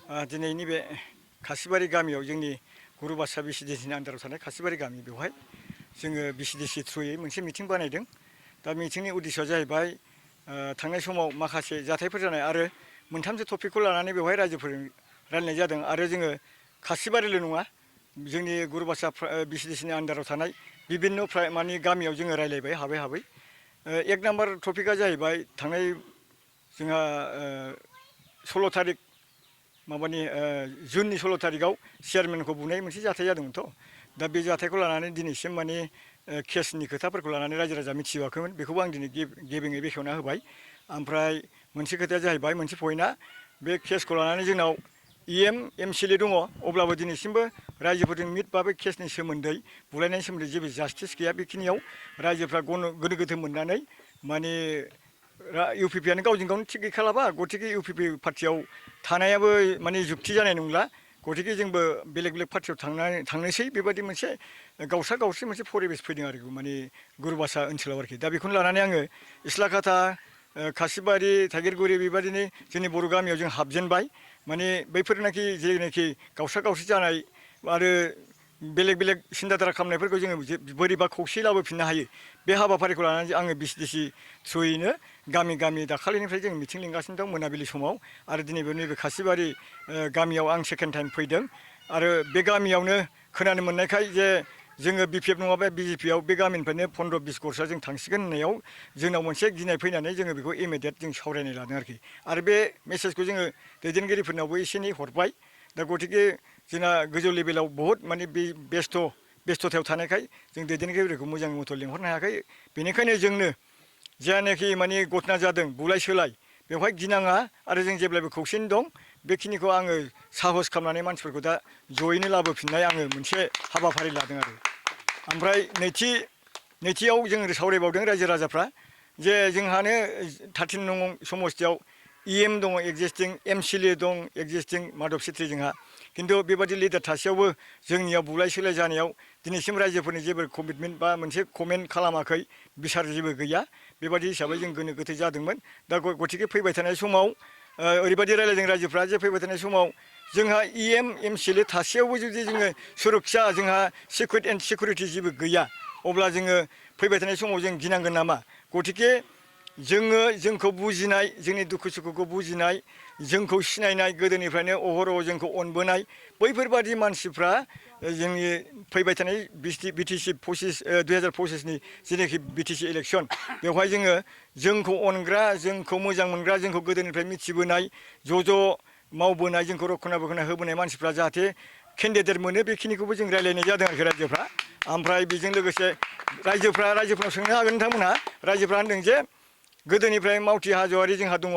दिनैनि बे खासिबारि गामियाव जोंनि गुरुबासा बिसिडिसिनि आन्दाराव थानाय खासिबारि गामि बेवहाय जोङो बिसिडिसि थ्रुयै मोनसे मिटिं बानायदों। दा मिटिंनि उद्देश्यआ जाहैबाय थांनाय समाव माखासे जाथायफोर जानाय आरो मोनथामसो टपिकखौ लानानै बेवहाय रायजोफोरजों रायलायनाय जादों आरो जोङो खासिबारिल' नङा जोंनि गुरुबासा बिसिडिसिनि आन्दाराव थानाय बिभिन्न माने गामियाव जोङो रायलायबाय हाबै हाबै। एक नाम्बार टपिकआ जाहैबाय थांनाय जोंहा 16 थारिख माबानि जुननि 16 थारिखआव चेयारमेनखौ बुनाय मोनसे जाथाय जादोंमोनथ'। दा बे जाथायखौ लानानै दिनैसिम माने केसनि खोथाफोरखौ लानानै रायजो राजा मिथियाखैमोन बेखौबो आं दिनै गेबेङै बेखेवना होबाय। ओमफ्राय मोनसे खोथाया जाहैबाय मोनसे पइन्टआ बे केसखौ लानानै जोंनाव एमसिएलए दङ अब्लाबो दिनैसिमबो रायजोफोरजों मिट बा बे केसनि सोमोन्दै बुलायनायनि सोमोन्दै जेबो जास्टिस गैया। बेखिनियाव रायजोफ्रा गोनो गोथो मोननानै माने इउपिपिआनो गावजों गावनो थिग गैखालाबा गतिके इउपिपि पार्टियाव थानायाबो माने जुक्ति जानाय नंला। गतिके जोंबो बेलेग बेलेग पार्टियाव थांनोसै बेबायदि मोनसे गावस्रा गावस्रि मोनसे परिबेस फैदों आरोखि माने गुरुबासा ओनसोलाव आरोखि। दा बेखौनो लानानै आङो इस्लाखाथा खासिबारि थाइगिरगुरि बेबायदिनो जोंनि बर' गामियाव जों हाबजेनबाय। माने बैफोरनाखि जेनाखि गावस्रा गावस्रि जानाय आरो बेलेग बेलेग सिन्था धारा खालामनायफोरखौ जोङो बोरैबा खौसेयै लाबोफिननो हायो बे हाबाफारिखौ लानानै आङो बिसिडिसि थ्रुयैनो गामि गामि दाखालिनिफ्राय जों मिथिं लिंगासिनो दं मोनाबिलि समाव आरो दिनैबो नैबे खासिबारि गामियाव आं सेकेन्ड टाइम फैदों। आरो बे गामियावनो खोनानो मोननायखाय जे जोङो बिपिएफ नङाबा बिजेपिआव बे गामिनिफ्रायनो 15-20 गरसा जों थांसिगोन होननायाव जोंनाव मोनसे गिनाय फैनानै जोङो बेखौ इमिडियेट जों सावरायनाय लादों आरोखि। आरो बे मेसेजखौ जोङो दैदेनगिरिफोरनावबो एसे एनै हरबाय। दा गतिके जोंना गोजौ लेभेलाव बहुद माने बे बेस्थ'थायाव थानायखाय जों दैदेनगिरिफोरखौ मोजां मथ' लिंहरनो हायाखै। बेनिखायनो जोंनो जायनाखि माने घटना जादों बुलाय सोलाय बेवहाय गिनाङा आरो जों जेब्लायबो खौसेयैनो दं। बेखिनिखौ आङो साहस खालामनानै मानसिफोरखौ दा जयैनो लाबोफिननाय आङो मोनसे हाबाफारि लादों आरो। ओमफ्राय नैथियाव जों सावरायबावदों रायजो राजाफ्रा जे जोंहानो 13 नं समस्तियाव इएम दङ एक्जिस्टिं एमसिएलए दं एक्जिस्टिं माधब सेट्रि जोंहा खिन्थु बेबादि लिडार थासेयावबो जोंनियाव बुलाय सोलाय जानायाव दिनैसिम रायजोफोरनि जेबो कमिटमेन्ट बा मोनसे कमेन्ट खालामाखै बिसार जेबो गैया। बेबादि हिसाबै जों गोनो गोथो जादोंमोन। दा गतिके फैबाय थानाय समाव ओरैबायदि रायलायदों रायजोफ्रा जे फैबाय थानाय समाव जोंहा इएम एमसिएलए थासेयावबो जुदि जोङो सुरक्षा जोंहा सिकिउरिटि जेबो गैया अब्ला जोङो फैबाय थानाय समाव जों गिनांगोन नामा। गतिके जोंखौ बुजिनाय जोंनि दुखु सुखुखौ बुजिनाय जोंखौ सिनायनाय गोदोनिफ्रायनो अहरह जोंखौ अनबोनाय बैफोरबादि मानसिफ्रा जोंनि फैबाय थानाय बिटिसि 2025नि जेनाखि बिटिसि इलेक्सन बेवहाय जोंखौ अनग्रा जोंखौ मोजां मोनग्रा जोंखौ गोदोनिफ्राय मिथिबोनाय ज' मावबोनाय जोंखौ रक्षना बेखना होबोनाय मानसिफ्रा जाहाथे केन्डिडेट मोनो बेखिनिखौबो जों रायलायनाय जादों आरोखि रायजोफ्रा। ओमफ्राय बेजों लोगोसे रायजोफ्राव सोंनो हागोन नोंथांमोनहा रायजोफ्रा होनदों जे गोदोनिफ्राय मावथि हाज'वारि जोंहा दङ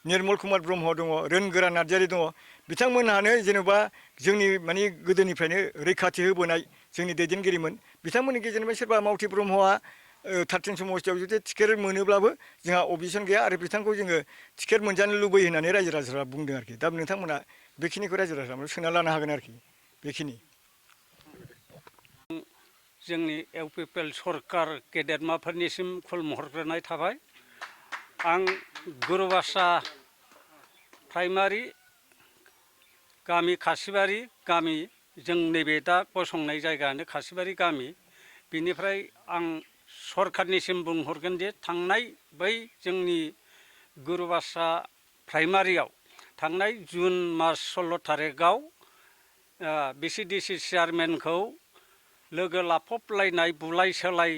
निर्मल कुमार ब्रह्म दङ रोनगोरा नार्जारि दङ बिथांमोनहानो जेन'बा जोंनि माने गोदोनिफ्रायनो रैखाथि होबोनाय जोंनि दैदेनगिरिमोन। बिथांमोननि गेजेरनिफ्राय सोरबा मावथि ब्रह्मआ 13 समस्तियाव जुदि टिकेट मोनोब्लाबो जोंहा अबजेक्सन गैया आरो बिथांखौ जोङो टिकेट मोनजानो लुबैयो होननानै रायजो राजाफ्रा बुंदों आरोखि। दा नोंथांमोना बेखिनिखौ रायजो राजाफ्रा सोंना लानो हागोन आरोखि बेखिनि। जोंनि इउपिपिएल सरकार गेदेरमाफोरनिसिम खुलुमहरग्रोनाय थाबाय। आं गुरुबासा प्राइमारि गामि खासिबारि गामि जों नैबे दा गसंनाय जायगायानो खासिबारि गामि। बिनिफ्राय आं सरकारनिसिम बुंहरगोन जे थांनाय बै जोंनि गुरुबासा प्राइमारियाव थांनाय जुन मास 16 थारिखआव बिसिडिसि चेयारमेनखौ लोगो लाफबलायनाय बुलाय सोलाय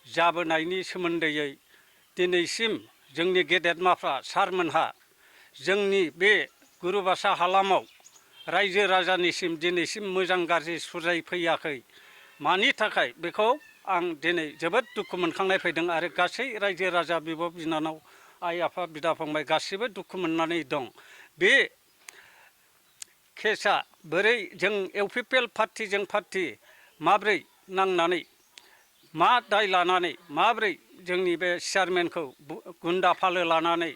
जाबोनायनि सोमोन्दैयै दिनैसिम जोंनि गेदेरमाफ्रा सारमोनहा जोंनि बे गुरुबासा हालामाव रायजो राजानिसिम दिनैसिम मोजां गाज्रि सुजायफैयाखै। मानि थाखाय बेखौ आं दिनै जोबोद दुखु मोनखांनाय फैदों आरो गासै रायजो राजा बिब' बिनानाव आइ आफा बिदा फंबाय गासिबो दुखु मोननानै दं। बे केसआ बोरै जों इउपिपिएल पार्टिजों पार्टि माब्रै नांनानै मा दाय लानानै माब्रै जोंनि बे चेयारमेनखौ गुन्दा फालो लानानै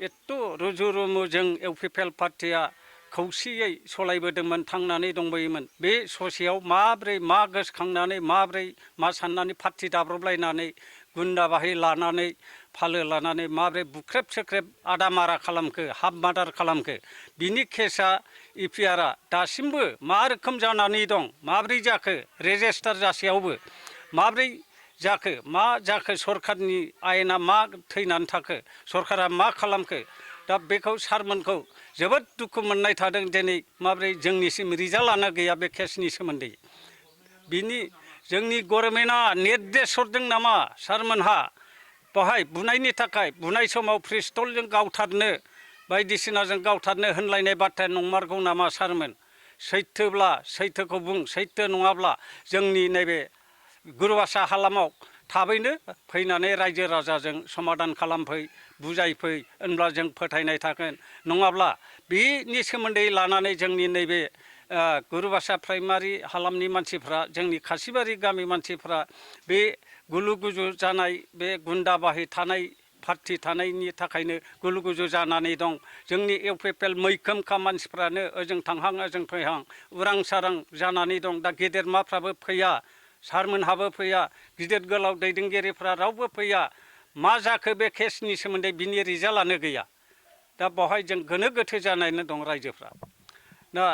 एथ' रुजु रुमु जों इउपिपिएल पार्टिया खौसेयै सलायबोदोंमोन थांनानै दंबोयोमोन। बे ससेयाव माब्रै मा गोसोखांनानै माब्रै मा साननानै पार्टि दाब्रबलायनानै गुन्दा बाहि लानानै फालो लानानै माब्रै बुख्रेब सेख्रेब आदामारा खालामखो हाफ मार्डार खालामखो बिनि केसा इपिआरआ दासिमबो मा रोखोम जानानै दं माब्रै जाखो रेजिस्टार जासेयावबो माब्रै जाखो मा जाखो सरकारनि आयेना मा थैनानै थाखो सरकारा मा खालामखो दा बेखौ सारमोनखौ जोबोद दुखु मोननाय थादों दिनै माब्रै जोंनिसिम रिजाल्टआनो गैया बे केसनि सोमोन्दै बिनि जोंनि गभर्नमेन्टआ निर्देश हरदों नामा सारमोनहा बेवहाय बुनायनि थाखाय बुनाय समाव पिस्तलजों गावथारनो बायदिसिनाजों गावथारनो होनलायनाय बाथ्राया नंमारगौ नामा सारमोन सैथोब्ला सैथोखौ बुं सैथो नङाब्ला जोंनि नैबे गुरुभाषा हालामाव थाबैनो फैनानै रायजो राजाजों समाधान खालामफै बुजायफै होनब्ला जों फोथायनाय थागोन नङाब्ला बेनि सोमोन्दै लानानै जोंनि नैबे गुरुभाषा प्राइमारि हालामनि मानसिफ्रा जोंनि खासिबारि गामि मानसिफ्रा बे गुलु गुजु जानाय बे गुन्दा बाहि थानाय पार्टि थानायनि थाखायनो गुलु गुजु जानानै दं जोंनि इउपिपिएल मैखोमखा मानसिफ्रानो ओजों थांहां ओजों फैहां उरां सारां जानानै दं दा गेदेरमाफ्राबो फैया सारमोनहाबो फैया गिदिर गोलाव दैदेनगिरिफ्रा रावबो फैया मा जाखो बे केसनि सोमोन्दै बिनि रिजाल्टआनो गैया दा बेवहाय जों गोनो गोथो जानानै दं रायजोफ्रा दा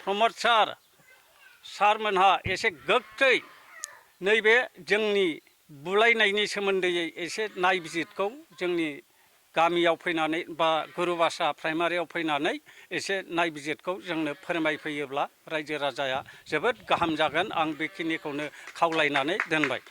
प्रमद सारमोनहा एसे गोख्रै नैबे जोंनि बुलायनायनि सोमोन्दै एसे नायबिजिरखौ जोंनि गामियाव फैनानै बा गुरुभाषा प्राइमारियाव फैनानै एसे नायबिजिरखौ जोंनो फोरमायफैयोब्ला रायजो राजाया जोबोद गाहाम जागोन आं बेखिनिखौनो खावलायनानै दोनबाय